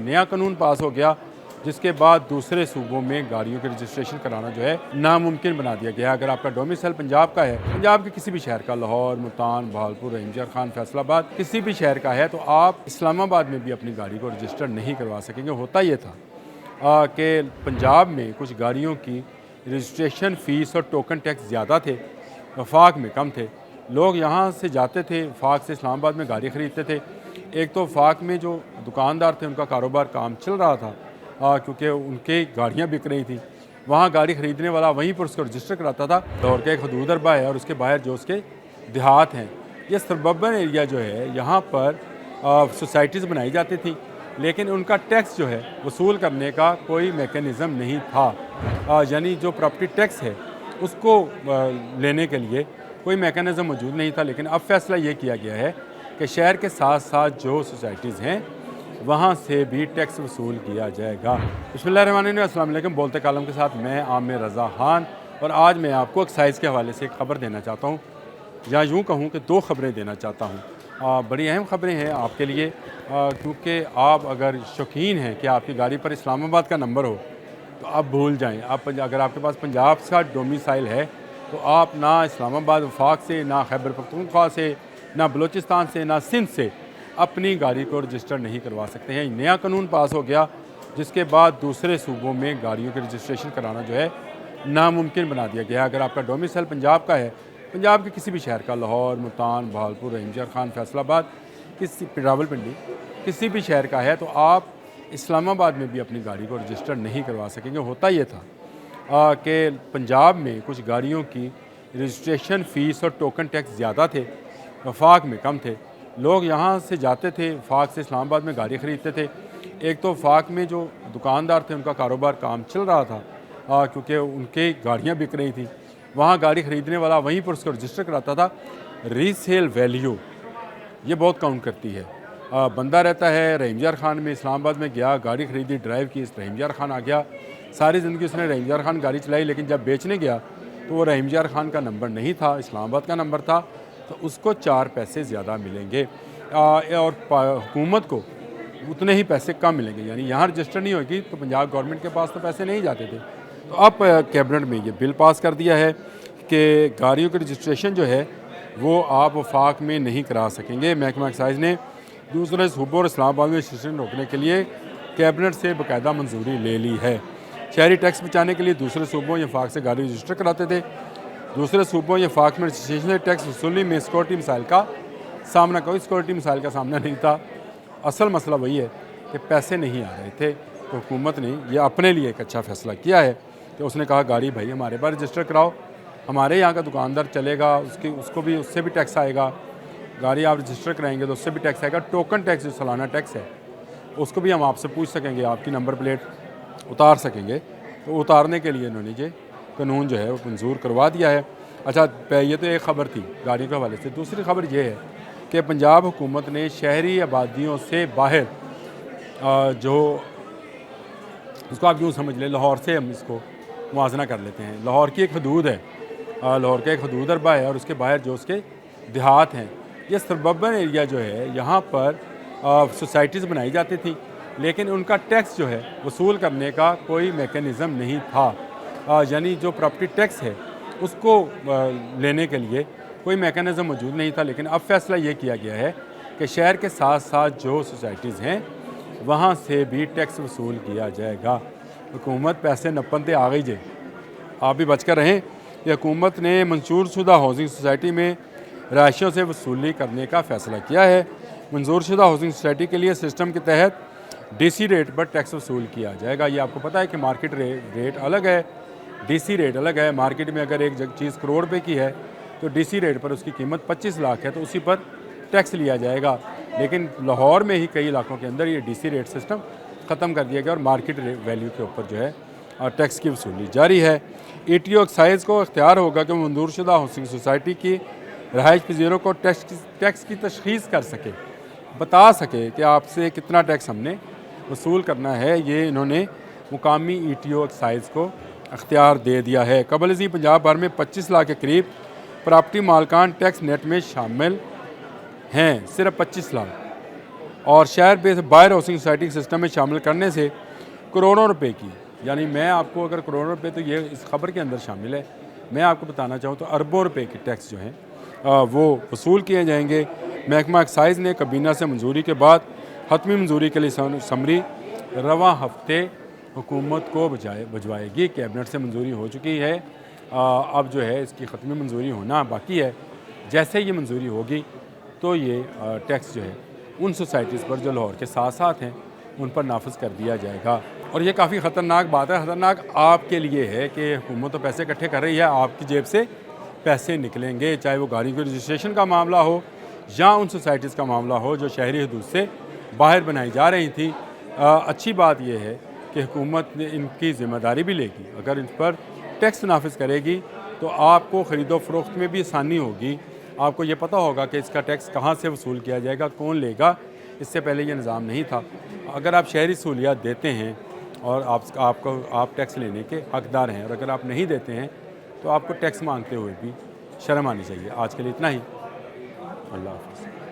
नया कानून पास हो गया जिसके बाद दूसरे सूबों में गाड़ियों के रजिस्ट्रेशन कराना जो है नामुमकिन बना दिया गया। अगर आपका डोमिसाइल पंजाब का है, पंजाब के किसी भी शहर का, लाहौर, मुल्तान, बहावलपुर, रहीमयार खान, फैसलाबाद, किसी भी शहर का है, तो आप इस्लामाबाद में भी अपनी गाड़ी को रजिस्टर नहीं करवा सकेंगे। होता ये था कि पंजाब में कुछ गाड़ियों की रजिस्ट्रेशन फ़ीस और टोकन टैक्स ज़्यादा थे, वफाक में कम थे। लोग यहाँ से जाते थे, वफाक से इस्लामाबाद में गाड़ी ख़रीदते थे। एक तो वफाक में जो दुकानदार थे उनका कारोबार काम चल रहा था क्योंकि उनके गाड़ियाँ बिक रही थी। वहाँ गाड़ी ख़रीदने वाला वहीं पर उसको रजिस्टर कराता था। लाहौर का एक हदूद अरबा है और उसके बाहर जो उसके देहात हैं, ये सबर्बन एरिया जो है, यहाँ पर सोसाइटीज़ बनाई जाती थी, लेकिन उनका टैक्स जो है वसूल करने का कोई मेकनिज़म नहीं था। यानी जो प्रॉपर्टी टैक्स है उसको लेने के लिए कोई मेकनिज़म मौजूद नहीं था। लेकिन अब फैसला ये किया गया है कि शहर के साथ साथ जो सोसाइटीज़ हैं वहाँ से भी टैक्स वसूल किया जाएगा। बिस्मिल्लाहिर्रहमानिर्रहीम, अस्सलाम वालेकुम। बोलते कालम के साथ मैं आमिर रज़ा खान, और आज मैं आपको एक्साइज़ के हवाले से एक ख़बर देना चाहता हूँ, या यूँ कहूँ कि दो ख़बरें देना चाहता हूँ। बड़ी अहम ख़बरें हैं आपके लिए, क्योंकि आप अगर शौकीन हैं कि आपकी गाड़ी पर इस्लामाबाद का नंबर हो तो आप भूल जाएँ। आप अगर आपके पास पंजाब का डोमिसाइल है तो आप ना इस्लामाबाद वफाक से, ना खैबर पख्तूनख्वा से, ना बलूचिस्तान से, ना सिंध से अपनी गाड़ी को रजिस्टर नहीं करवा सकते हैं। नया कानून पास हो गया जिसके बाद दूसरे सूबों में गाड़ियों के रजिस्ट्रेशन कराना जो है नामुमकिन बना दिया गया। अगर आपका डोमिसाइल पंजाब का है, पंजाब के किसी भी शहर का, लाहौर, मुल्तान, बहावलपुर, रहीमयार खान, फैसलाबाद, रावलपिंडी, किसी भी शहर का है, तो आप इस्लामाबाद में भी अपनी गाड़ी को रजिस्टर नहीं करवा सकेंगे। होता ये था कि पंजाब में कुछ गाड़ियों की रजिस्ट्रेशन फ़ीस और टोकन टैक्स ज़्यादा थे, वफाक में कम थे। लोग यहाँ से जाते थे, वफाक से इस्लामाबाद में गाड़ी ख़रीदते थे। एक तो वफाक में जो दुकानदार थे उनका कारोबार काम चल रहा था क्योंकि उनके गाड़ियाँ बिक रही थी। वहाँ गाड़ी ख़रीदने वाला वहीं पर उसको रजिस्टर कराता था। रीसेल वैल्यू ये बहुत काउंट करती है। बंदा रहता है रहीमयार खान में, इस्लामाबाद में गया, गाड़ी ख़रीदी, ड्राइव की, रहीमयार खान आ गया, सारी ज़िंदगी उसने रहीमयार खान गाड़ी चलाई, लेकिन जब बेचने गया तो वो रहीमयार खान का नंबर नहीं था, इस्लामाबाद का नंबर था, तो उसको 4 पैसे ज़्यादा मिलेंगे और हुकूमत को उतने ही पैसे कम मिलेंगे। यानी यहाँ रजिस्टर नहीं होगी तो पंजाब गवर्नमेंट के पास तो पैसे नहीं जाते थे। तो अब कैबिनेट में ये बिल पास कर दिया है कि गाड़ियों की रजिस्ट्रेशन जो है वो आप वफाक में नहीं करा सकेंगे। महकमा एक्साइज़ ने दूसरे सूबों और इस्लामाबाद में रजिस्ट्रेशन रोकने के लिए कैबिनेट से बाकायदा मंजूरी ले ली है। शहरी टैक्स बचाने के लिए दूसरे सूबों या वफाक से गाड़ी रजिस्टर कराते थे। दूसरे सूबों या वफाक में रजिस्ट्रेशन से टैक्स वसूली में सिक्योरिटी मसाइल का सामना, कोई सिक्योरिटी मसाइल का सामना नहीं था। असल मसला वही है कि पैसे नहीं आ रहे थे, तो हुकूमत ने यह अपने लिए एक अच्छा फ़ैसला किया है कि उसने कहा गाड़ी भाई हमारे पास रजिस्टर कराओ, हमारे यहाँ का दुकानदार चलेगा, उससे भी टैक्स आएगा। गाड़ी आप रजिस्टर कराएंगे तो उससे भी टैक्स आएगा। टोकन टैक्स जो सालाना टैक्स है उसको भी हम आपसे पूछ सकेंगे, आपकी नंबर प्लेट उतार सकेंगे। तो उतारने के लिए इन्होंने ये कानून जो है वो मंजूर करवा दिया है। अच्छा, ये तो एक ख़बर थी गाड़ियों के हवाले से। दूसरी ख़बर ये है कि पंजाब हुकूमत ने शहरी आबादियों से बाहर जो उसको आप यूँ समझ लें, लाहौर से हम इसको मुआजना कर लेते हैं। लाहौर की एक हदूद है, लाहौर का एक हदूद अरबा है और उसके बाहर जो उसके देहात हैं, ये सबर्बन एरिया जो है, यहाँ पर सोसाइटीज़ बनाई जाती थी, लेकिन उनका टैक्स जो है वसूल करने का कोई मेकनिज़म नहीं था। यानी जो प्रॉपर्टी टैक्स है उसको लेने के लिए कोई मेकनिज़म मौजूद नहीं था। लेकिन अब फैसला ये किया गया है कि शहर के साथ साथ जो सोसाइटीज़ हैं वहाँ से भी टैक्स वसूल किया जाएगा। हुकूमत पैसे नपनते आ गई जे, आप भी बच कर रहें। कि हुकूमत ने मंजूरशुदा हाउसिंग सोसाइटी में रहायशियों से वसूली करने का फ़ैसला किया है। मंजूरशुदा हाउसिंग सोसाइटी के लिए सिस्टम के तहत डीसी रेट पर टैक्स वसूल किया जाएगा। ये आपको पता है कि मार्केट रेट अलग है, डीसी रेट अलग है। मार्केट में अगर एक चीज़ करोड़ रुपये की है तो डीसी रेट पर उसकी कीमत 25 लाख है, तो उसी पर टैक्स लिया जाएगा। लेकिन लाहौर में ही कई इलाकों के अंदर ये डीसी रेट सिस्टम ख़त्म कर दिया गया और मार्केट वैल्यू के ऊपर जो है टैक्स की वसूली जारी है। ETO एक्साइज़ को इख्तियार होगा कि मंजूरशुदा हाउसिंग सोसाइटी की रहायश पजीरों को टैक्स की तशख़ीस कर सके, बता सके कि आपसे कितना टैक्स हमने वसूल करना है। ये इन्होंने मुकामी ETO एक्साइज़ को अख्तियार दे दिया है। कबल अज़ीं पंजाब भर में 25 लाख के करीब प्रॉपर्टी मालकान टैक्स नेट में शामिल हैं, सिर्फ 25 लाख। और शहर बेस बायर हाउसिंग सोसाइटी के सिस्टम में शामिल करने से करोड़ों रुपए की, यानी मैं आपको अगर करोड़ों रुपए तो ये इस खबर के अंदर शामिल है, मैं आपको बताना चाहूँ तो अरबों रुपए के टैक्स जो हैं वो वसूल किए जाएंगे। महकमा एक्साइज़ ने काबीना से मंजूरी के बाद हतमी मंजूरी के लिए समरी रवां हफ्ते हुकूमत को भिजवाएगी। कैबिनेट से मंजूरी हो चुकी है, अब जो है इसकी ख़त्मी मंजूरी होना बाकी है। जैसे ये मंजूरी होगी तो ये टैक्स जो है उन सोसाइटीज़ पर जो लाहौर के साथ साथ हैं उन पर नाफिज कर दिया जाएगा। और ये काफ़ी ख़तरनाक बात है। ख़तरनाक आपके लिए है कि हुकूमत तो पैसे इकट्ठे कर रही है, आपकी जेब से पैसे निकलेंगे, चाहे वो गाड़ी के रजिस्ट्रेशन का मामला हो या उन सोसाइटीज़ का मामला हो जो शहरी हदूद से बाहर बनाई जा रही थी। अच्छी बात यह है कि हुकूमत ने इनकी ज़िम्मेदारी भी लेगी। अगर इन पर टैक्स नाफिज करेगी तो आपको ख़रीदो फरोख्त में भी आसानी होगी। आपको ये पता होगा कि इसका टैक्स कहाँ से वसूल किया जाएगा, कौन लेगा। इससे पहले ये निज़ाम नहीं था। अगर आप शहरी सहूलियात देते हैं और आप टैक्स लेने के हकदार हैं, और अगर आप नहीं देते हैं तो आपको टैक्स मांगते हुए भी शर्म आनी चाहिए। आज के लिए इतना ही। अल्लाह हाफ़िज़।